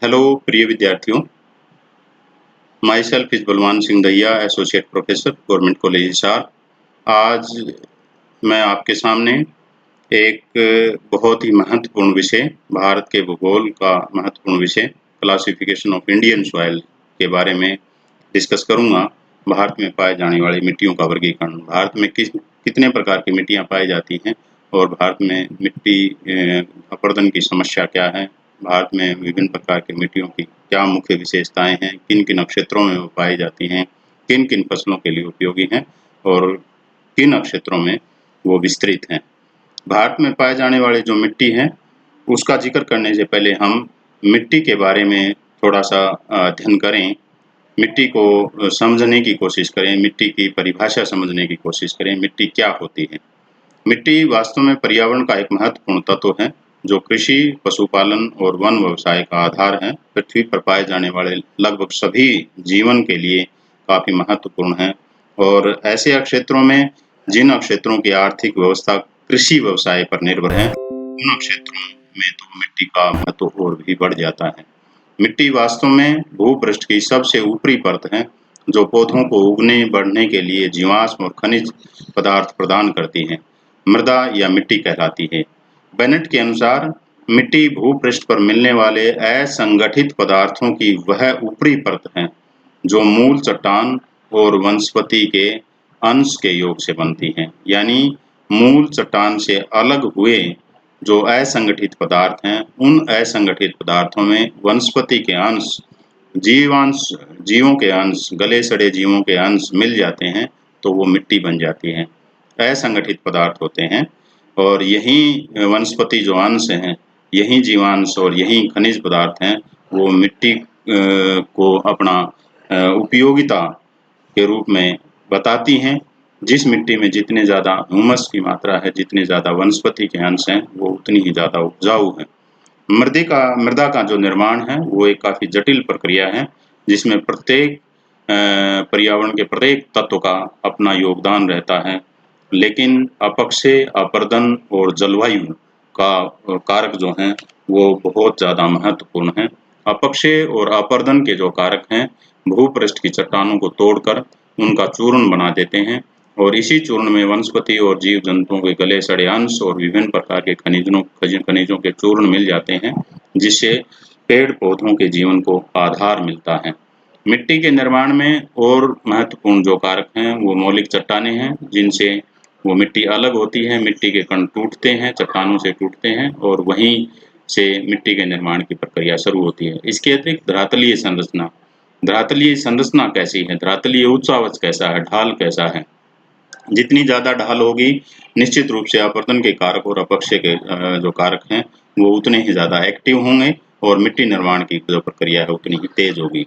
Hello प्रिय विद्यार्थियों, my self is Balwan Singh Dahiya, associate professor, government college Hisar. आज मैं आपके सामने एक बहुत ही महत्वपूर्ण विषय, भारत के भूगोल का महत्वपूर्ण विषय क्लासिफिकेशन ऑफ इंडियन सॉइल के बारे में डिस्कस करूंगा। भारत में पाए जाने वाली मिट्टियों का वर्गीकरण, भारत में कितने प्रकार की मिट्टियां पाई जाती हैं और भारत में मिट्टी अपरदन की समस्या क्या है, भारत में विभिन्न प्रकार की मिट्टियों की क्या मुख्य विशेषताएं हैं, किन किन नक्षत्रों में वो पाई जाती हैं, किन किन फसलों के लिए उपयोगी हैं और किन नक्षत्रों में वो विस्तृत हैं। भारत में पाए जाने वाली जो मिट्टी है उसका जिक्र करने से पहले हम मिट्टी के बारे में थोड़ा सा अध्ययन करें, मिट्टी को समझने की कोशिश करें, मिट्टी की परिभाषा समझने की कोशिश करें, मिट्टी क्या होती है। मिट्टी वास्तव में पर्यावरण का एक महत्वपूर्ण तत्व है जो कृषि, पशुपालन और वन व्यवसाय का आधार है। पृथ्वी पर पाए जाने वाले लगभग सभी जीवन के लिए काफी महत्वपूर्ण है और ऐसे क्षेत्रों में जिन क्षेत्रों की आर्थिक व्यवस्था कृषि व्यवसाय पर निर्भर है, उन क्षेत्रों में तो मिट्टी का महत्व और भी बढ़ जाता है। मिट्टी वास्तव में भूपृष्ठ की सबसे ऊपरी परत है जो पौधों को उगने बढ़ने के लिए जीवाश्म और खनिज पदार्थ प्रदान करती है। मृदा या मिट्टी कहलाती है। बेनेट के अनुसार मिट्टी भूपृष्ठ पर मिलने वाले असंगठित पदार्थों की वह ऊपरी परत है जो मूल चट्टान और वनस्पति के अंश के योग से बनती है। यानी मूल चट्टान से अलग हुए जो असंगठित पदार्थ हैं, उन असंगठित पदार्थों में वनस्पति के अंश, जीवांश, जीवों के अंश, गले सड़े जीवों के अंश मिल जाते हैं तो वो मिट्टी बन जाती है। असंगठित पदार्थ होते हैं और यही वनस्पति जो अंश हैं, यही जीवांश और यही खनिज पदार्थ हैं, वो मिट्टी को अपना उपयोगिता के रूप में बताती हैं। जिस मिट्टी में जितने ज़्यादा ह्यूमस की मात्रा है, जितने ज़्यादा वनस्पति के अंश हैं, वो उतनी ही ज़्यादा उपजाऊ है। मृदा का जो निर्माण है वो एक काफ़ी जटिल प्रक्रिया है जिसमें प्रत्येक पर्यावरण के प्रत्येक तत्व का अपना योगदान रहता है, लेकिन अपक्षय, अपरदन और जलवायु का कारक जो हैं वो बहुत ज़्यादा महत्वपूर्ण हैं। अपक्षय और अपरदन के जो कारक हैं भूपृष्ठ की चट्टानों को तोड़कर उनका चूर्ण बना देते हैं और इसी चूर्ण में वनस्पति और जीव जंतुओं के गले सड़े अंश और विभिन्न प्रकार के खनिजों के चूर्ण मिल जाते हैं, जिससे पेड़ पौधों के जीवन को आधार मिलता है। मिट्टी के निर्माण में और महत्वपूर्ण जो कारक हैं वो मौलिक चट्टानें हैं, जिनसे वो मिट्टी अलग होती है, मिट्टी के कण टूटते हैं, चट्टानों से टूटते हैं और वहीं से मिट्टी के निर्माण की प्रक्रिया शुरू होती है। इसके अतिरिक्त धरातलीय संरचना, धरातलीय संरचना कैसी है, धरातलीय उच्चावच कैसा है, ढाल कैसा है। जितनी ज़्यादा ढाल होगी, निश्चित रूप से अपरदन के कारक और अपक्षय के जो कारक हैं वो उतने ही ज़्यादा एक्टिव होंगे और मिट्टी निर्माण की जो प्रक्रिया है उतनी ही तेज होगी।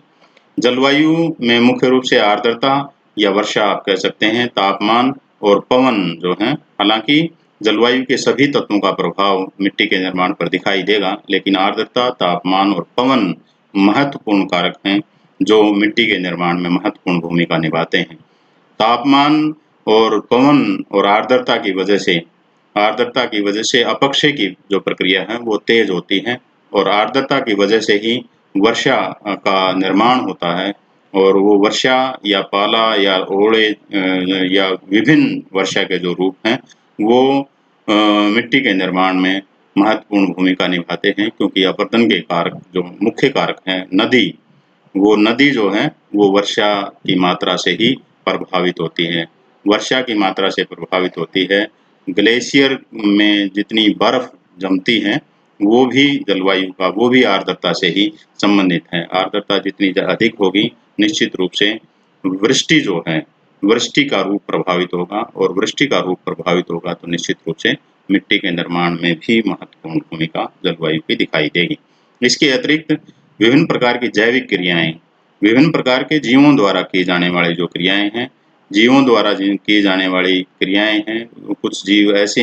जलवायु में मुख्य रूप से आर्द्रता या वर्षा आप कह सकते हैं, तापमान और पवन जो हैं, हालांकि जलवायु के सभी तत्वों का प्रभाव मिट्टी के निर्माण पर दिखाई देगा, लेकिन आर्द्रता, तापमान और पवन महत्वपूर्ण कारक हैं जो मिट्टी के निर्माण में महत्वपूर्ण भूमिका निभाते हैं। तापमान और पवन और आर्द्रता की वजह से अपक्षय की जो प्रक्रिया है वो तेज होती है और आर्द्रता की वजह से ही वर्षा का निर्माण होता है और वो वर्षा या पाला या ओले या विभिन्न वर्षा के जो रूप हैं वो मिट्टी के निर्माण में महत्वपूर्ण भूमिका निभाते हैं, क्योंकि अपरदन के कारक जो मुख्य कारक हैं नदी, वो नदी जो है वो वर्षा की मात्रा से ही प्रभावित होती है। वर्षा की मात्रा से प्रभावित होती है। ग्लेशियर में जितनी बर्फ जमती है वो भी जलवायु का, वो भी आर्द्रता से ही संबंधित है। आर्द्रता जितनी अधिक होगी, निश्चित रूप से वृष्टि जो है, वृष्टि का रूप प्रभावित होगा और वृष्टि का रूप प्रभावित होगा तो निश्चित रूप से मिट्टी के निर्माण में भी महत्वपूर्ण भूमिका जलवायु की दिखाई देगी। इसके अतिरिक्त विभिन्न प्रकार की जैविक क्रियाएं, विभिन्न प्रकार के जीवों द्वारा की जाने वाली जो क्रियाएं हैं, जीवों द्वारा की जाने वाली क्रियाएं हैं, कुछ जीव ऐसे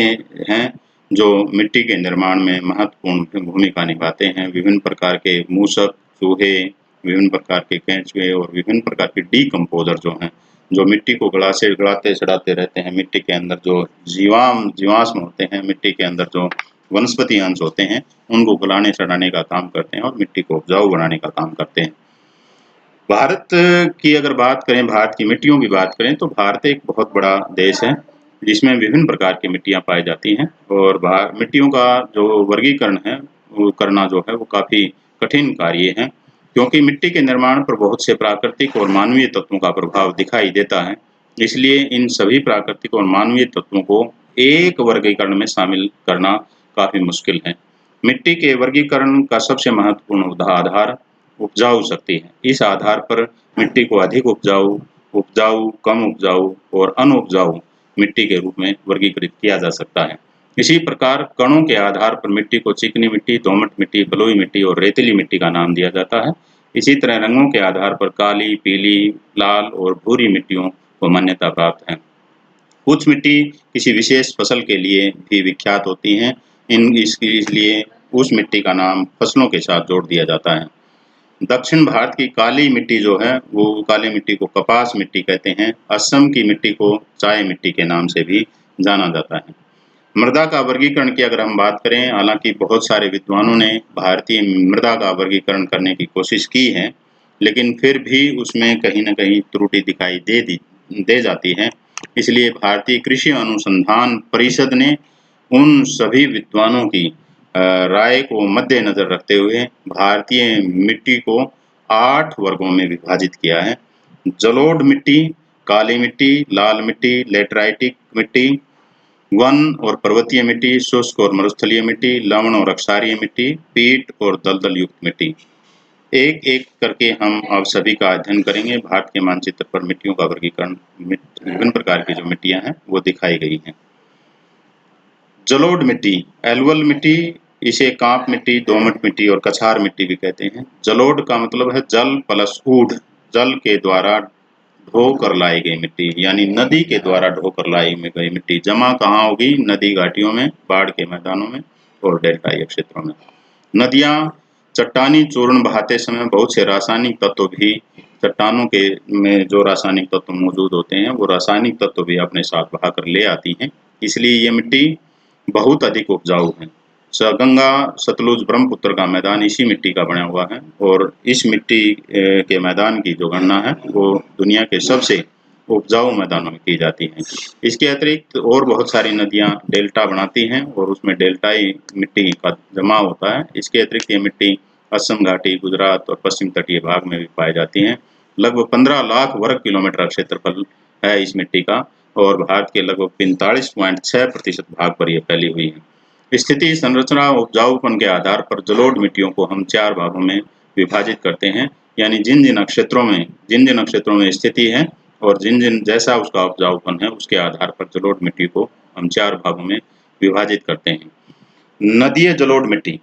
हैं जो मिट्टी के निर्माण में महत्वपूर्ण भूमिका निभाते हैं। विभिन्न प्रकार के मूसक, चूहे, विभिन्न प्रकार के केंचुए और विभिन्न प्रकार के डीकम्पोजर जो हैं, जो मिट्टी को गड़ाते सड़ाते रहते हैं। मिट्टी के अंदर जो जीवाश्म होते हैं, मिट्टी के अंदर जो वनस्पति अंश होते हैं उनको गलाने सड़ाने का काम करते हैं और मिट्टी को उपजाऊ बनाने का काम करते हैं। भारत की अगर बात करें, भारत की मिट्टियों की बात करें तो भारत एक बहुत बड़ा देश है जिसमें विभिन्न प्रकार की मिट्टियाँ पाई जाती हैं और मिट्टियों का जो वर्गीकरण है वो करना जो है वो काफ़ी कठिन कार्य है, क्योंकि मिट्टी के निर्माण पर बहुत से प्राकृतिक और मानवीय तत्वों का प्रभाव दिखाई देता है। इसलिए इन सभी प्राकृतिक और मानवीय तत्वों को एक वर्गीकरण में शामिल करना काफ़ी मुश्किल है। मिट्टी के वर्गीकरण का सबसे महत्वपूर्ण आधार उपजाऊ शक्ति है। इस आधार पर मिट्टी को अधिक उपजाऊ, उपजाऊ, कम उपजाऊ और अनउपजाऊ मिट्टी के रूप में वर्गीकृत किया जा सकता है। इसी प्रकार कणों के आधार पर मिट्टी को चिकनी मिट्टी, दोमट मिट्टी, बलुई मिट्टी और रेतीली मिट्टी का नाम दिया जाता है। इसी तरह रंगों के आधार पर काली, पीली, लाल और भूरी मिट्टियों को मान्यता प्राप्त है। कुछ मिट्टी किसी विशेष फसल के लिए भी विख्यात होती हैं। इसलिए उस मिट्टी का नाम फसलों के साथ जोड़ दिया जाता है। दक्षिण भारत की काली मिट्टी जो है वो काली मिट्टी को कपास मिट्टी कहते हैं। असम की मिट्टी को चाय मिट्टी के नाम से भी जाना जाता है। मृदा का वर्गीकरण की अगर हम बात करें, हालांकि बहुत सारे विद्वानों ने भारतीय मृदा का वर्गीकरण करने की कोशिश की है, लेकिन फिर भी उसमें कहीं न कहीं त्रुटि दिखाई दे जाती है। इसलिए भारतीय कृषि अनुसंधान परिषद ने उन सभी विद्वानों की राय को मद्देनज़र रखते हुए भारतीय मिट्टी को 8 वर्गों में विभाजित किया है। जलोढ़ मिट्टी, काली मिट्टी, लाल मिट्टी, लेटराइटिक मिट्टी, वन और पर्वतीय मिट्टी, शुष्क और मरुस्थलीय मिट्टी, लवण और अक्षारीय मिट्टी, पीट और दलदल युक्त मिट्टी। एक-एक करके हम अब सभी का अध्ययन करेंगे। भारत के मानचित्र पर मिट्टियों का वर्गीकरण विभिन्न प्रकार की जो मिट्टियाँ हैं वो दिखाई गई हैं। जलोढ़ मिट्टी, एल्युवल मिट्टी, इसे कांप मिट्टी, दोमट मिट्टी और कछार मिट्टी भी कहते हैं। जलोढ़ का मतलब है जल प्लस ऊढ़, जल के द्वारा ढोकर लाई गई मिट्टी, यानी नदी के द्वारा ढोकर लाई गई मिट्टी। जमा कहाँ होगी? नदी घाटियों में, बाढ़ के मैदानों में और डेल्टाई क्षेत्रों में। नदियाँ चट्टानी चूर्ण बहाते समय बहुत से रासायनिक तत्व भी चट्टानों के में जो रासायनिक तत्व मौजूद होते हैं वो रासायनिक तत्व भी अपने साथ बहाकर ले आती हैं। इसलिए ये मिट्टी बहुत अधिक उपजाऊ है। गंगा, सतलुज, ब्रह्मपुत्र का मैदान इसी मिट्टी का बना हुआ है और इस मिट्टी के मैदान की जो गणना है वो दुनिया के सबसे उपजाऊ मैदानों में की जाती है। इसके अतिरिक्त और बहुत सारी नदियाँ डेल्टा बनाती हैं और उसमें डेल्टाई मिट्टी का जमाव होता है। इसके अतिरिक्त ये मिट्टी असम घाटी, गुजरात और पश्चिम तटीय भाग में भी पाई जाती हैं। लगभग 15 लाख वर्ग किलोमीटर का क्षेत्रफल है इस मिट्टी का और भारत के लगभग 45.6% भाग पर यह फैली हुई है। स्थिति, संरचना और उपजाऊपन के आधार पर जलोढ़ मिट्टियों को हम 4 भागों में विभाजित करते हैं, यानी जिन जिन नक्षत्रों में स्थिति है और जिन जिन जैसा उसका उपजाऊपन है उसके आधार पर जलोढ़ मिट्टी को हम 4 भागों में विभाजित करते हैं। नदीय जलोढ़ मिट्टी,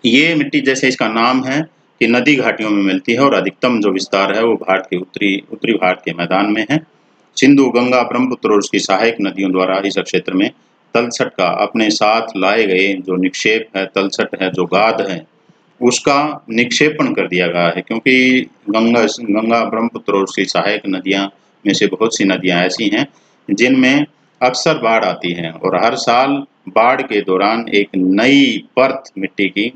ये मिट्टी जैसे इसका नाम है कि नदी घाटियों में मिलती है और अधिकतम जो विस्तार है वो भारत के उत्तरी भारत के मैदान में है। सिंधु, गंगा, ब्रह्मपुत्र और उसकी सहायक नदियों द्वारा इस क्षेत्र में तलछट का अपने साथ लाए गए जो निक्षेप है, तलछट है, जो गाद है, उसका निक्षेपण कर दिया गया है, क्योंकि गंगा, ब्रह्मपुत्र और उसकी सहायक नदियाँ में से बहुत सी नदियाँ ऐसी हैं जिनमें अक्सर बाढ़ आती है और हर साल बाढ़ के दौरान एक नई परत मिट्टी की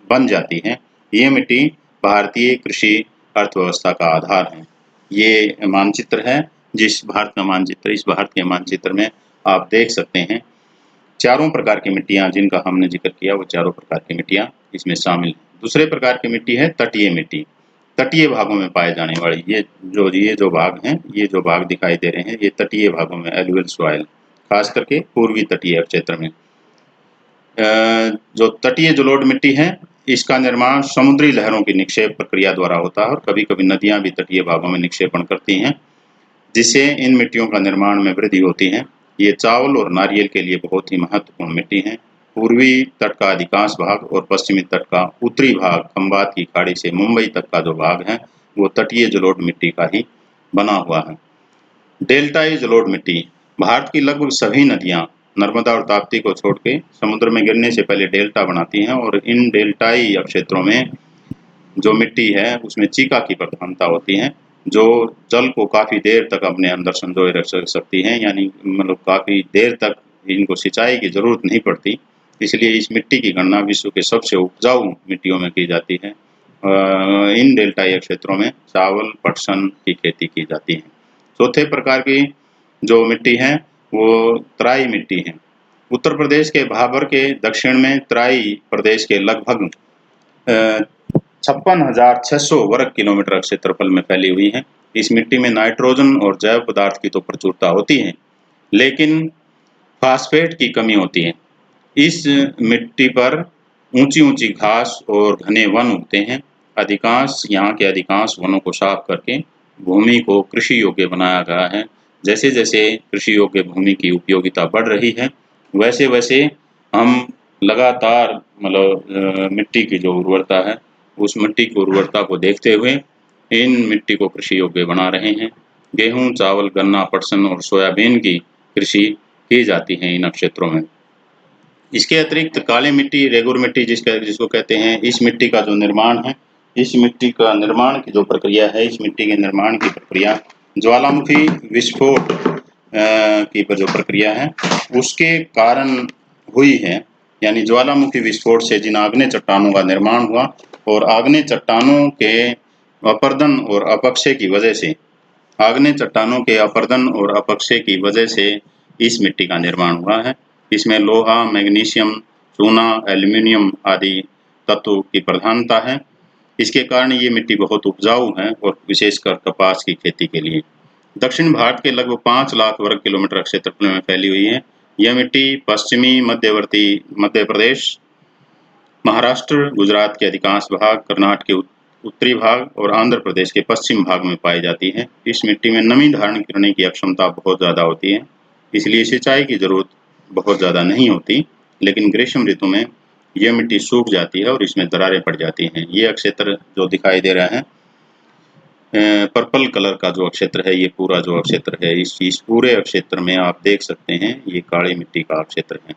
बन जाती है। ये मिट्टी भारतीय कृषि अर्थव्यवस्था का आधार है। ये मानचित्र है, इस भारत के मानचित्र में आप देख सकते हैं चारों प्रकार की मिट्टियाँ जिनका हमने जिक्र किया वो चारों प्रकार की मिट्टियाँ इसमें शामिल हैं। दूसरे प्रकार की मिट्टी है तटीय मिट्टी। तटीय भागों में पाए जाने वाली ये जो भाग हैं, ये जो भाग दिखाई दे रहे हैं ये तटीय भागों में एलुवियल सॉइल, खास करके पूर्वी तटीय क्षेत्र में। जो तटीय जलोढ़ मिट्टी है इसका निर्माण समुद्री लहरों की निक्षेप प्रक्रिया द्वारा होता है और कभी-कभी नदियाँ भी तटीय भागों में निक्षेपण करती हैं, जिससे इन मिट्टियों का निर्माण में वृद्धि होती है। ये चावल और नारियल के लिए बहुत ही महत्वपूर्ण मिट्टी है। पूर्वी तट का अधिकांश भाग और पश्चिमी तट का उत्तरी भाग, खंबात की खाड़ी से मुंबई तक का जो भाग है वो तटीय जलोढ़ मिट्टी का ही बना हुआ है। डेल्टाई जलोढ़ मिट्टी, भारत की लगभग सभी नदियाँ नर्मदा और ताप्ती को छोड़ के समुद्र में गिरने से पहले डेल्टा बनाती हैं और इन डेल्टाई क्षेत्रों में जो मिट्टी है उसमें चीका की प्रधानता होती है, जो जल को काफ़ी देर तक अपने अंदर संजोए रख सकती हैं, यानी मतलब काफ़ी देर तक इनको सिंचाई की ज़रूरत नहीं पड़ती। इसलिए इस मिट्टी की गणना विश्व के सबसे उपजाऊ मिट्टियों में की जाती है। इन डेल्टाई क्षेत्रों में चावल, पटसन की खेती की जाती है। चौथे प्रकार की जो मिट्टी है वो तराई मिट्टी है। उत्तर प्रदेश के भाबर के दक्षिण में तराई प्रदेश के लगभग 56,600 वर्ग किलोमीटर क्षेत्रफल में फैली हुई है। इस मिट्टी में नाइट्रोजन और जैव पदार्थ की तो प्रचुरता होती है, लेकिन फास्फेट की कमी होती है। इस मिट्टी पर ऊंची-ऊंची घास और घने वन उगते हैं। यहाँ के अधिकांश वनों को साफ करके भूमि को कृषि योग्य बनाया गया है। जैसे-जैसे कृषि योग्य भूमि की उपयोगिता बढ़ रही है, वैसे-वैसे हम लगातार मिट्टी की जो उर्वरता है, उस मिट्टी की उर्वरता को देखते हुए इन मिट्टी को कृषि योग्य बना रहे हैं। गेहूँ, चावल, गन्ना, पटसन और सोयाबीन की कृषि की जाती है इन क्षेत्रों में। इसके अतिरिक्त काली मिट्टी, रेगुर मिट्टी जिसको कहते हैं, इस मिट्टी का जो निर्माण है, इस मिट्टी का निर्माण की जो प्रक्रिया है, इस मिट्टी के निर्माण की प्रक्रिया ज्वालामुखी विस्फोट की जो प्रक्रिया है, उसके कारण हुई है। यानी ज्वालामुखी विस्फोट से जिन आग्नेय चट्टानों का निर्माण हुआ और आग्नेय चट्टानों के अपरदन और अपक्षय की वजह से आग्नेय चट्टानों के अपरदन और अपक्षय की वजह से इस मिट्टी का निर्माण हुआ है। इसमें लोहा, मैग्नीशियम, चूना, एल्यूमीनियम आदि तत्वों की प्रधानता है। इसके कारण ये मिट्टी बहुत उपजाऊ है और विशेषकर कपास की खेती के लिए। दक्षिण भारत के लगभग 5 लाख वर्ग किलोमीटर क्षेत्रफल में फैली हुई है। यह मिट्टी पश्चिमी मध्यवर्ती मध्य प्रदेश, महाराष्ट्र, गुजरात के अधिकांश भाग, कर्नाटक के उत्तरी भाग और आंध्र प्रदेश के पश्चिम भाग में पाई जाती है। इस मिट्टी में नमी धारण करने की अक्षमता बहुत ज़्यादा होती है, इसलिए सिंचाई की ज़रूरत बहुत ज़्यादा नहीं होती, लेकिन ग्रीष्म ऋतु में यह मिट्टी सूख जाती है और इसमें दरारें पड़ जाती हैं। ये क्षेत्र जो दिखाई दे रहा है पर्पल कलर का जो क्षेत्र है, ये पूरा जो क्षेत्र है, इस पूरे क्षेत्र में आप देख सकते हैं ये काली मिट्टी का क्षेत्र है,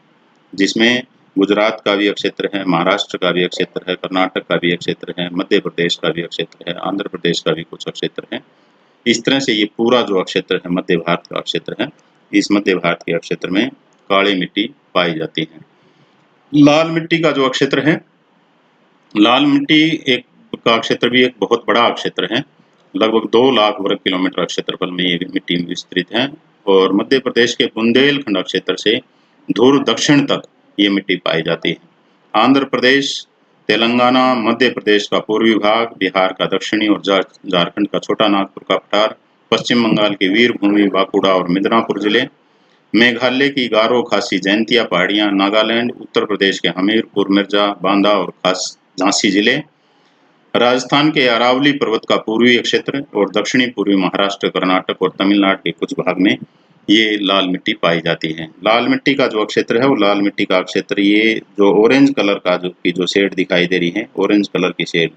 जिसमें गुजरात का भी क्षेत्र है, महाराष्ट्र का भी क्षेत्र है, कर्नाटक का भी क्षेत्र है, मध्य प्रदेश का भी क्षेत्र है, आंध्र प्रदेश का भी कुछ क्षेत्र है। इस तरह से ये पूरा जो क्षेत्र है मध्य भारत का क्षेत्र है, इस मध्य भारत के क्षेत्र में काली मिट्टी पाई जाती है। लाल मिट्टी का जो क्षेत्र है, लाल मिट्टी का क्षेत्र भी एक बहुत बड़ा क्षेत्र है। लगभग 2 लाख वर्ग किलोमीटर क्षेत्रफल में ये मिट्टी विस्तृत है और मध्य प्रदेश के बुंदेलखंड क्षेत्र से दूर दक्षिण तक ये मिट्टी पाई जाती है। आंध्र प्रदेश, तेलंगाना, मध्य प्रदेश का पूर्वी भाग, बिहार का दक्षिणी और झारखंड का छोटा नागपुर का पठार, पश्चिम बंगाल की वीरभूमि, बांकुड़ा और मिदनापुर जिले, मेघालय की गारो, खासी, जयंतिया पहाड़ियां, नागालैंड, उत्तर प्रदेश के हमीरपुर, मिर्जा, बांदा और खास झांसी जिले, राजस्थान के अरावली पर्वत का पूर्वी क्षेत्र और दक्षिणी पूर्वी महाराष्ट्र, कर्नाटक और तमिलनाडु के कुछ भाग में ये लाल मिट्टी पाई जाती है। लाल मिट्टी का जो क्षेत्र है वो लाल मिट्टी का क्षेत्र, ये जो ऑरेंज कलर का जो शेड दिखाई दे रही है, ऑरेंज कलर की शेड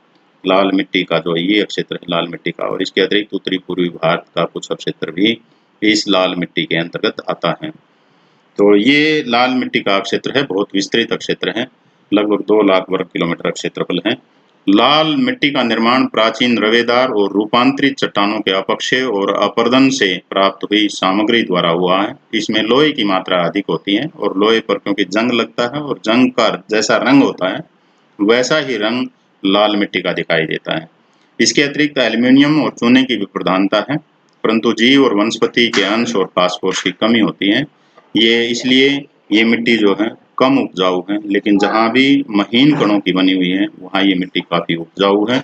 लाल मिट्टी का जो ये क्षेत्र है लाल मिट्टी का, और इसके अतिरिक्त उत्तरी पूर्वी भारत का कुछ क्षेत्र भी इस लाल मिट्टी के अंतर्गत आता है। तो ये लाल मिट्टी का क्षेत्र है, बहुत विस्तृत क्षेत्र है, लगभग 2 लाख वर्ग किलोमीटर क्षेत्रफल है। लाल मिट्टी का निर्माण प्राचीन रवेदार और रूपांतरित चट्टानों के अपक्षय और अपरदन से प्राप्त हुई सामग्री द्वारा हुआ है। इसमें लोहे की मात्रा अधिक होती है और लोहे पर क्योंकि जंग लगता है और जंग का जैसा रंग होता है वैसा ही रंग लाल मिट्टी का दिखाई देता है। इसके अतिरिक्त एल्यूमीनियम और चूने की भी प्रधानता है, परंतु जीव और वनस्पति के अंश और फास्फोरस की कमी होती है। इसलिए ये मिट्टी जो है कम उपजाऊ है, लेकिन जहाँ भी महीन कणों की बनी हुई है वहाँ ये मिट्टी काफ़ी उपजाऊ है।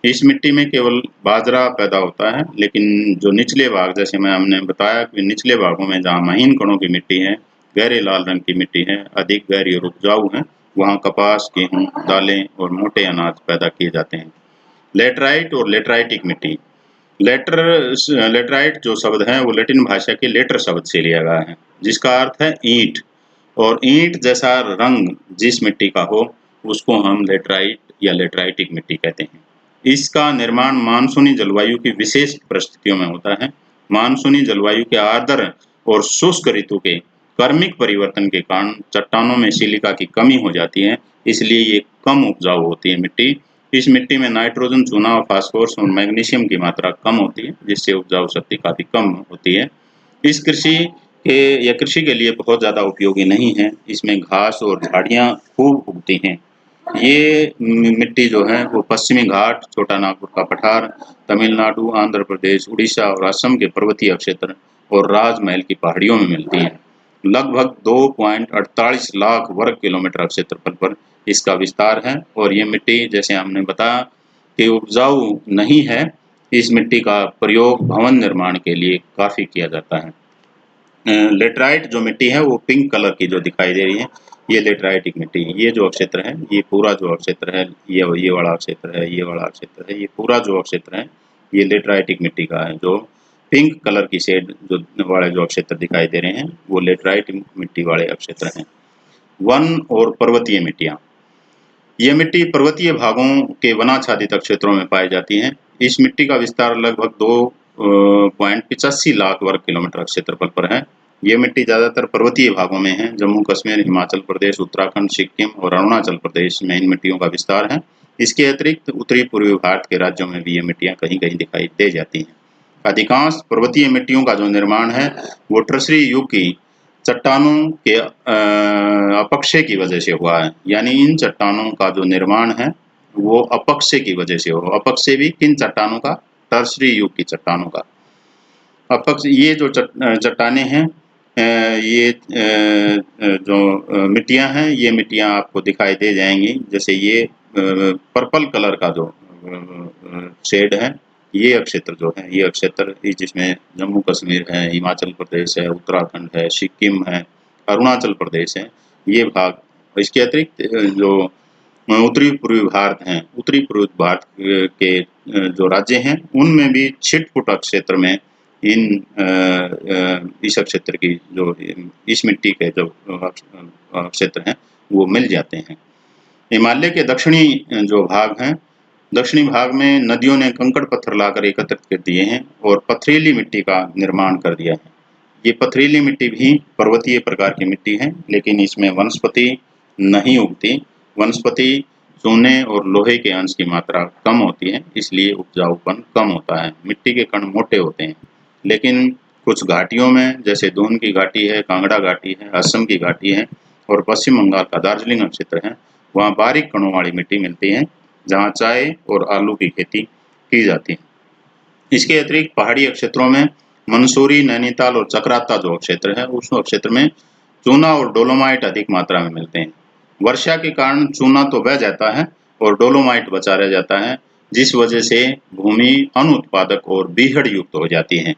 इस मिट्टी में केवल बाजरा पैदा होता है, लेकिन जो निचले भाग, जैसे हमने बताया कि निचले भागों में जहाँ महीन कणों की मिट्टी है, गहरे लाल रंग की मिट्टी है, अधिक गहरी और उपजाऊ है, वहाँ कपास, गेहूँ, दालें और मोटे अनाज पैदा किए जाते हैं। लेटराइट और लेटराइटिक मिट्टी, लेटराइट जो शब्द है वो लैटिन भाषा के लेटर शब्द से लिया गया है, जिसका अर्थ है ईंट, और ईंट जैसा रंग जिस मिट्टी का हो उसको हम लेटराइट या लेटराइटिक मिट्टी कहते हैं। इसका निर्माण मानसूनी जलवायु की विशेष परिस्थितियों में होता है। मानसूनी जलवायु के आर्द्र और शुष्क ऋतु के क्रमिक परिवर्तन के कारण चट्टानों में सिलिका की कमी हो जाती है, इसलिए ये कम उपजाऊ होती है मिट्टी। इस मिट्टी में नाइट्रोजन, चूना और फास्फोरस और मैग्नीशियम की मात्रा कम होती है, जिससे उपजाऊ शक्ति काफ़ी कम होती है। इस कृषि यह कृषि के लिए बहुत ज़्यादा उपयोगी नहीं है। इसमें घास और झाड़ियाँ खूब उगती हैं। ये मिट्टी जो है वो पश्चिमी घाट, छोटा नागपुर का पठार, तमिलनाडु, आंध्र प्रदेश, उड़ीसा और असम के पर्वतीय क्षेत्र और राजमहल की पहाड़ियों में मिलती है। लगभग 2.48 लाख वर्ग किलोमीटर क्षेत्रफल पर इसका विस्तार है और ये मिट्टी, जैसे हमने बताया, कि उपजाऊ नहीं है। इस मिट्टी का प्रयोग भवन निर्माण के लिए काफ़ी किया जाता है। लेटराइट जो मिट्टी है वो पिंक कलर की जो दिखाई दे रही है, ये लेटराइटिक मिट्टी है। ये जो क्षेत्र है, ये पूरा जो क्षेत्र है, ये वाला क्षेत्र है, ये वाला क्षेत्र है, ये पूरा जो क्षेत्र है, ये लेटराइटिक मिट्टी का है। जो पिंक कलर की शेड जो वाले जो क्षेत्र दिखाई दे रहे हैं, वो लेटराइट मिट्टी वाले क्षेत्र हैं। वन और पर्वतीय मिट्टियाँ, ये मिट्टी पर्वतीय भागों के वनाच्छादित क्षेत्रों में पाई जाती है। इस मिट्टी का विस्तार लगभग 2.85 लाख वर्ग किलोमीटर क्षेत्रफल पर है। ये मिट्टी ज़्यादातर पर्वतीय भागों में है। जम्मू कश्मीर, हिमाचल प्रदेश, उत्तराखंड, सिक्किम और अरुणाचल प्रदेश में इन मिट्टियों का विस्तार है। इसके अतिरिक्त उत्तरी पूर्वी भारत के राज्यों में भी ये मिट्टियाँ कहीं-कहीं दिखाई दे जाती हैं। अधिकांश पर्वतीय मिट्टियों का जो निर्माण है, वो टर्शरी युग की चट्टानों के अपक्षय की वजह से हुआ है। यानी इन चट्टानों का जो निर्माण है, वो अपक्षय की वजह से हुआ। अपक्षय भी किन चट्टानों का? टर्शरी युग की चट्टानों का। ये जो चट्टानें हैं, ये जो मिट्टियाँ हैं, ये मिट्टियाँ आपको दिखाई दे जाएंगी। जैसे ये पर्पल कलर का जो शेड है, ये क्षेत्र जो है, ये क्षेत्र जिसमें जम्मू कश्मीर है, हिमाचल प्रदेश है, उत्तराखंड है, सिक्किम है, अरुणाचल प्रदेश है, ये भाग। इसके अतिरिक्त जो उत्तरी पूर्वी भारत हैं, उत्तरी पूर्वी भारत के जो राज्य हैं, उनमें भी छिटपुट क्षेत्र में इस क्षेत्र की जो इस मिट्टी के जो क्षेत्र हैं, वो मिल जाते हैं। हिमालय के दक्षिणी जो भाग हैं, दक्षिणी भाग में नदियों ने कंकड़ पत्थर लाकर एकत्रित कर दिए हैं और पथरीली मिट्टी का निर्माण कर दिया है। ये पथरीली मिट्टी भी पर्वतीय प्रकार की मिट्टी है, लेकिन इसमें वनस्पति नहीं उगती। वनस्पति, चूने और लोहे के अंश की मात्रा कम होती है, इसलिए उपजाऊपन कम होता है। मिट्टी के कण मोटे होते हैं, लेकिन कुछ घाटियों में, जैसे दून की घाटी है, कांगड़ा घाटी है, असम की घाटी है और पश्चिम बंगाल का दार्जिलिंग क्षेत्र है, वहाँ बारीक कणों वाली मिट्टी मिलती है, जहाँ चाय और आलू की खेती की जाती है। इसके अतिरिक्त पहाड़ी क्षेत्रों में मंसूरी, नैनीताल और चक्राता जो क्षेत्र है, उस क्षेत्र में चूना और डोलोमाइट अधिक मात्रा में मिलते हैं। वर्षा के कारण चूना तो बह जाता है और डोलोमाइट बचा रह जाता है, जिस वजह से भूमि अनुत्पादक और बीहड़ युक्त हो जाती है।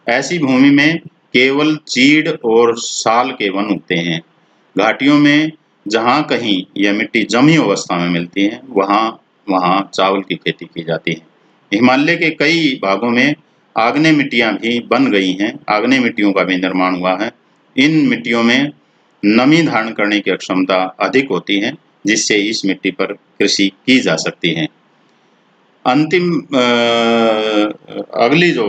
ऐसी भूमि में केवल चीड़ और साल के वन उगते हैं। घाटियों में जहाँ कहीं यह मिट्टी जमी अवस्था में मिलती है, वहाँ चावल की खेती की जाती है। हिमालय के कई भागों में आग्नेय मिट्टियाँ भी बन गई हैं, आग्नेय मिट्टियों का भी निर्माण हुआ है। इन मिट्टियों में नमी धारण करने की क्षमता अधिक होती है, जिससे इस मिट्टी पर कृषि की जा सकती है। अंतिम अगली जो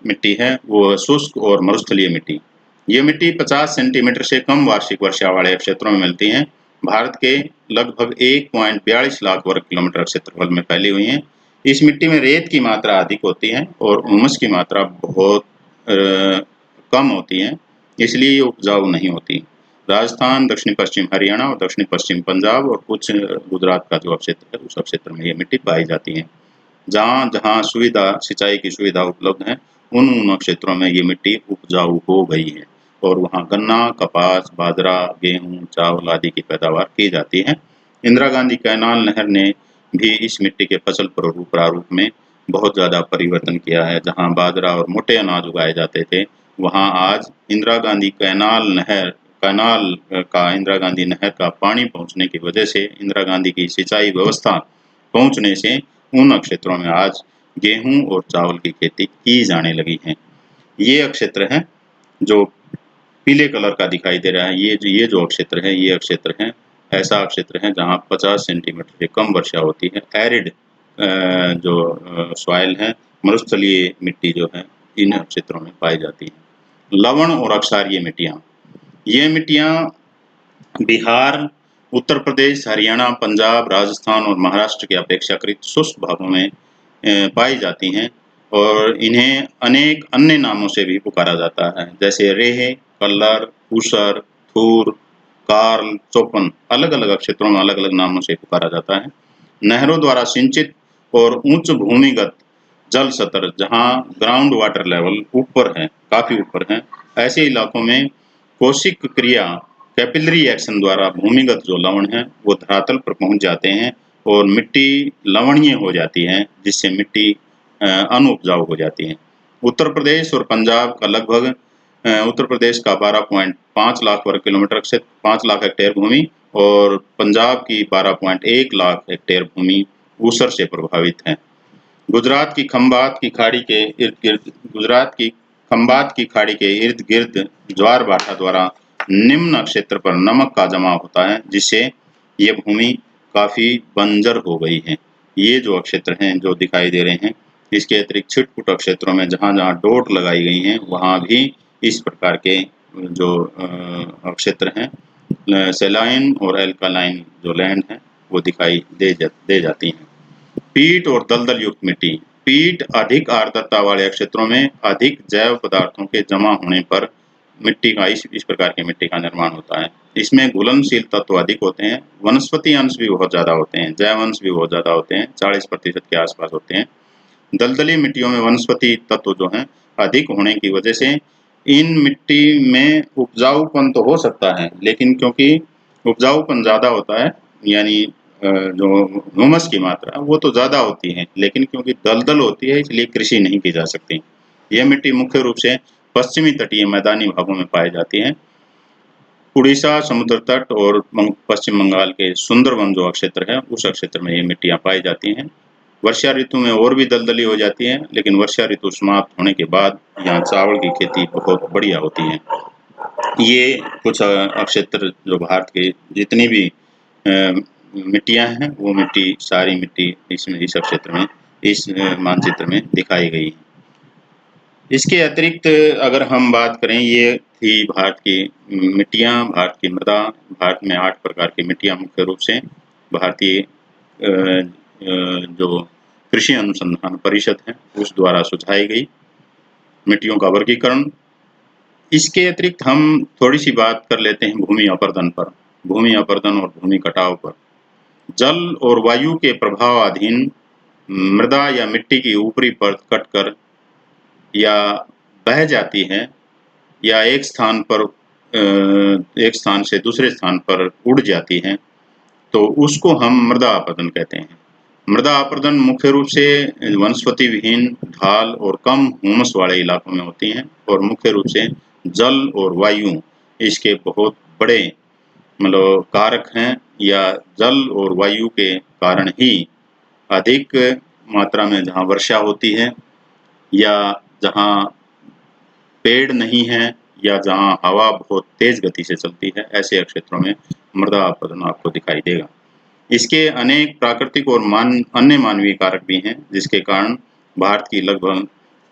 मिट्टी है, वो शुष्क और मरुस्थलीय मिट्टी। ये मिट्टी 50 सेंटीमीटर से कम वार्षिक वर्षा वाले क्षेत्रों में मिलती है। भारत के लगभग 1.42 लाख वर्ग किलोमीटर क्षेत्रफल में फैली हुई है। इस मिट्टी में रेत की मात्रा अधिक होती है और हुमस की मात्रा बहुत कम होती है, इसलिए ये उपजाऊ नहीं होती। राजस्थान, दक्षिण पश्चिम हरियाणा और दक्षिण पश्चिम पंजाब और कुछ गुजरात का जो क्षेत्र है, उस क्षेत्र में ये मिट्टी पाई जाती है। जहाँ-जहाँ सिंचाई की सुविधा उपलब्ध है, उन क्षेत्रों में ये मिट्टी उपजाऊ हो गई है और वहाँ गन्ना, कपास, बाजरा, गेहूँ, चावल आदि की पैदावार की जाती है। इंदिरा गांधी कैनाल नहर ने भी इस मिट्टी के फसल प्रारूप में बहुत ज़्यादा परिवर्तन किया है। जहाँ बाजरा और मोटे अनाज उगाए जाते थे, वहाँ आज इंदिरा गांधी इंदिरा गांधी नहर का पानी पहुँचने की वजह से, इंदिरा गांधी की सिंचाई व्यवस्था पहुँचने से उन क्षेत्रों में आज गेहूँ और चावल की खेती की जाने लगी है। ये क्षेत्र है जो पीले कलर का दिखाई दे रहा है, ये जो क्षेत्र है, ये क्षेत्र है, ऐसा क्षेत्र है जहाँ 50 सेंटीमीटर से कम वर्षा होती है। एरिड जो सॉइल है, मरुस्थलीय मिट्टी जो है, इन क्षेत्रों में पाई जाती है। लवण और अक्षारीय मिट्टियाँ, ये मिट्टियाँ बिहार, उत्तर प्रदेश, हरियाणा, पंजाब, राजस्थान और महाराष्ट्र के अपेक्षाकृत शुष्क भागों में पाई जाती हैं और इन्हें अनेक अन्य नामों से भी पुकारा जाता है, जैसे रेहे, कल्लर, ऊसर, थूर, कार्ल, चौपन अलग अलग क्षेत्रों में अलग अलग नामों से पुकारा जाता है। नहरों द्वारा सिंचित और उच्च भूमिगत जल स्तर जहाँ ग्राउंड वाटर लेवल ऊपर है, काफी ऊपर है, ऐसे इलाकों में कोशिक क्रिया कैपिलरी एक्शन द्वारा भूमिगत जो लवण है वो धरातल पर पहुंच जाते हैं और मिट्टी लवणीय हो जाती है, जिससे मिट्टी अनुपजाऊ हो जाती है। उत्तर प्रदेश और पंजाब का लगभग उत्तर प्रदेश का 12.5 लाख वर्ग किलोमीटर क्षेत्र 5 लाख हेक्टेयर भूमि और पंजाब की 12.1 लाख हेक्टेयर भूमि ऊसर से प्रभावित है। गुजरात की खंबात की खाड़ी के इर्द-गिर्द ज्वार भाटा द्वारा निम्न क्षेत्र पर नमक का जमाव होता है, जिससे ये भूमि काफी बंजर हो गई है। ये जो क्षेत्र हैं जो दिखाई दे रहे हैं, इसके अतिरिक्त छिटपुट क्षेत्रों में जहाँ-जहाँ डोट लगाई गई हैं, वहाँ भी इस प्रकार के जो क्षेत्र हैं सैलाइन और एल्कालाइन जो लैंड है वो दिखाई दे जाती हैं। पीट और दलदल युक्त मिट्टी। पीट अधिक आर्द्रता वाले क्षेत्रों में अधिक जैव पदार्थों के जमा होने पर मिट्टी का इस प्रकार की मिट्टी का निर्माण होता है। इसमें घुलनशील तत्व अधिक होते हैं, वनस्पति अंश भी बहुत ज़्यादा होते हैं, जैव अंश भी बहुत ज़्यादा होते हैं, 40% के आसपास होते हैं। दलदली मिट्टियों में वनस्पति तत्व जो हैं अधिक होने की वजह से इन मिट्टी में उपजाऊपन तो हो सकता है, लेकिन क्योंकि उपजाऊपन ज़्यादा होता है, यानी जो ह्यूमस की मात्रा वो तो ज़्यादा होती है, लेकिन क्योंकि दलदल होती है इसलिए कृषि नहीं की जा सकती। यह मिट्टी मुख्य रूप से पश्चिमी तटीय मैदानी भागों में पाई जाती है। उड़ीसा समुद्र तट और पश्चिम बंगाल के सुंदरवन जो क्षेत्र है, उस क्षेत्र में ये मिट्टियाँ पाई जाती हैं। वर्षा ऋतु में और भी दलदली हो जाती है, लेकिन वर्षा ऋतु समाप्त होने के बाद यहाँ चावल की खेती बहुत बढ़िया होती है। ये कुछ क्षेत्र जो भारत के जितनी भी मिट्टियाँ हैं, वो मिट्टी सारी मिट्टी इसमें इस क्षेत्र में इस मानचित्र में दिखाई गई है। इसके अतिरिक्त अगर हम बात करें, ये थी भारत की मिट्टियाँ, भारत की मृदा। भारत में 8 प्रकार की मिट्टियाँ मुख्य रूप से भारतीय जो कृषि अनुसंधान परिषद है उस द्वारा सुझाई गई मिट्टियों का वर्गीकरण। इसके अतिरिक्त हम थोड़ी सी बात कर लेते हैं भूमि अपरदन पर, भूमि अपरदन और भूमि कटाव पर। जल और वायु के प्रभावाधीन मृदा या मिट्टी की ऊपरी परत कटकर या बह जाती है या एक स्थान से दूसरे स्थान पर उड़ जाती है, तो उसको हम मृदा अपरदन कहते हैं। मृदा अपरदन मुख्य रूप से वनस्पति विहीन, ढाल और कम ह्यूमस वाले इलाकों में होती हैं और मुख्य रूप से जल और वायु इसके बहुत बड़े मतलब कारक हैं, या जल और वायु के कारण ही अधिक मात्रा में जहाँ वर्षा होती है या जहाँ पेड़ नहीं हैं या जहाँ हवा बहुत तेज गति से चलती है, ऐसे क्षेत्रों में मृदा अपरदन आपको दिखाई देगा। इसके अनेक प्राकृतिक और अन्य मानवीय कारक भी हैं, जिसके कारण भारत की लगभग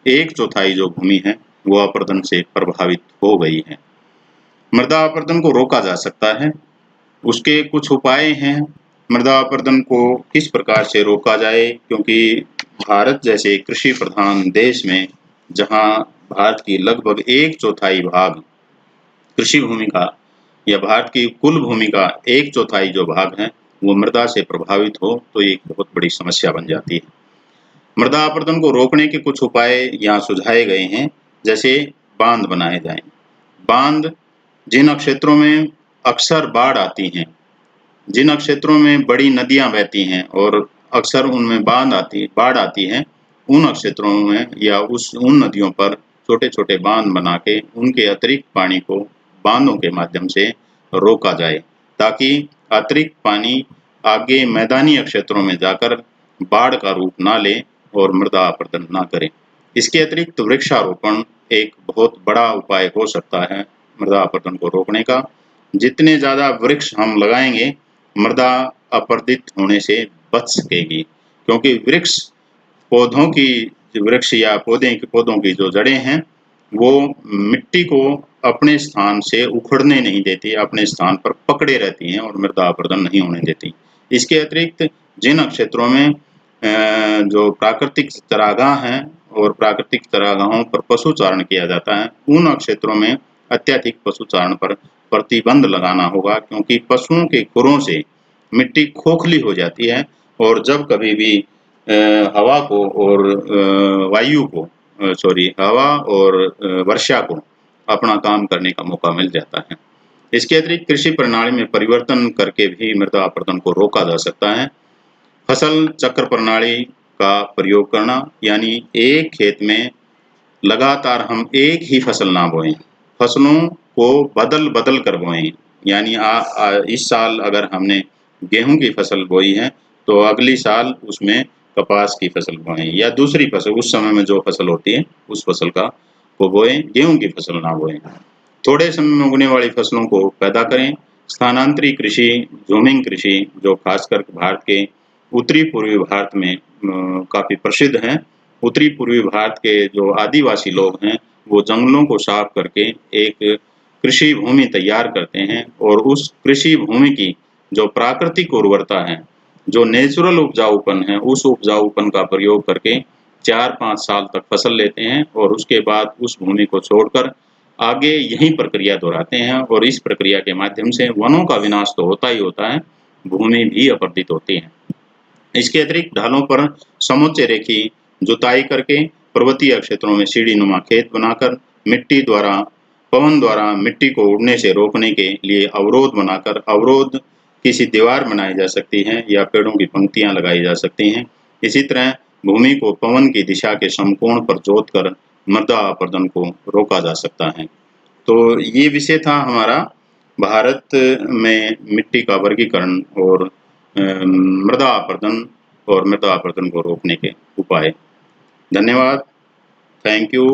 1/4 जो भूमि है वो अपरदन से प्रभावित हो गई है। मृदा अपरदन को रोका जा सकता है, उसके कुछ उपाय हैं। मृदा अपरदन को किस प्रकार से रोका जाए, क्योंकि भारत जैसे कृषि प्रधान देश में जहाँ भारत की लगभग 1/4 भाग कृषि भूमि का या भारत की कुल भूमि का 1/4 जो भाग है वो मृदा से प्रभावित हो, तो ये एक बहुत बड़ी समस्या बन जाती है। मृदा अपरदन को रोकने के कुछ उपाय यहाँ सुझाए गए हैं, जैसे बांध बनाए जाएं। बांध जिन क्षेत्रों में अक्सर बाढ़ आती हैं, जिन क्षेत्रों में बड़ी नदियां बहती हैं और अक्सर उनमें बाढ़ आती है, उन क्षेत्रों में या उन नदियों पर छोटे-छोटे बांध बना के उनके अतिरिक्त पानी को बांधों के माध्यम से रोका जाए, ताकि अतिरिक्त पानी आगे मैदानी क्षेत्रों में जाकर बाढ़ का रूप ना ले और मृदा अपरदन ना करे। इसके अतिरिक्त वृक्षारोपण एक बहुत बड़ा उपाय हो सकता है मृदा अपरदन को रोकने का। जितने ज़्यादा वृक्ष हम लगाएंगे, मृदा अपरदित होने से बच सकेगी, क्योंकि वृक्ष या पौधों की जो जड़ें हैं वो मिट्टी को अपने स्थान से उखड़ने नहीं देती, अपने स्थान पर पकड़े रहती हैं और मृदा अपरदन नहीं होने देती। इसके अतिरिक्त जिन क्षेत्रों में जो प्राकृतिक चरागाह हैं और प्राकृतिक चरागाहों पर पशु चारण किया जाता है, उन क्षेत्रों में अत्यधिक पशुचारण पर प्रतिबंध लगाना होगा, क्योंकि पशुओं के खुरों से मिट्टी खोखली हो जाती है और जब कभी भी हवा को और वायु को हवा और वर्षा को अपना काम करने का मौका मिल जाता है। इसके अतिरिक्त कृषि प्रणाली में परिवर्तन करके भी मृदा अपरदन को रोका जा सकता है। फसल चक्र प्रणाली का प्रयोग करना, यानी एक खेत में लगातार हम एक ही फसल ना बोएं, फसलों को बदल-बदल कर बोएं। यानी इस साल अगर हमने गेहूँ की फसल बोई है, तो अगली साल उसमें कपास की फसल बोएं या दूसरी फसल उस समय में जो फसल होती है, उस फसल को बोएं, गेहूँ की फसल ना बोएं। थोड़े समय में उगने वाली फसलों को पैदा करें। स्थानांतरी कृषि, ज़ूमिंग कृषि, जो खासकर भारत के उत्तरी पूर्वी भारत में काफ़ी प्रसिद्ध है। उत्तरी पूर्वी भारत के जो आदिवासी लोग हैं, वो जंगलों को साफ करके एक कृषि भूमि तैयार करते हैं और उस कृषि भूमि की जो प्राकृतिक उर्वरता है, जो नेचुरल उपजाऊपन है, उस उपजाऊपन का प्रयोग करके 4-5 साल तक फसल लेते हैं और उसके बाद उस भूमि को छोड़कर आगे यही प्रक्रिया दोहराते हैं और इस प्रक्रिया के माध्यम से वनों का विनाश तो होता ही होता है, भूमि भी अपरदित होती है। इसके अतिरिक्त ढालों पर समुच्चय रेखी जुताई करके पर्वतीय क्षेत्रों में सीढ़ी-नुमा खेत बनाकर पवन द्वारा मिट्टी को उड़ने से रोकने के लिए अवरोध बनाकर अवरोध किसी दीवार बनाई जा सकती है या पेड़ों की पंक्तियाँ लगाई जा सकती हैं। इसी तरह भूमि को पवन की दिशा के समकोण पर जोतकर मृदा अपरदन को रोका जा सकता है। तो ये विषय था हमारा भारत में मिट्टी का वर्गीकरण और मृदा अपरदन और मृदा अपरदन को रोकने के उपाय। धन्यवाद। Thank you.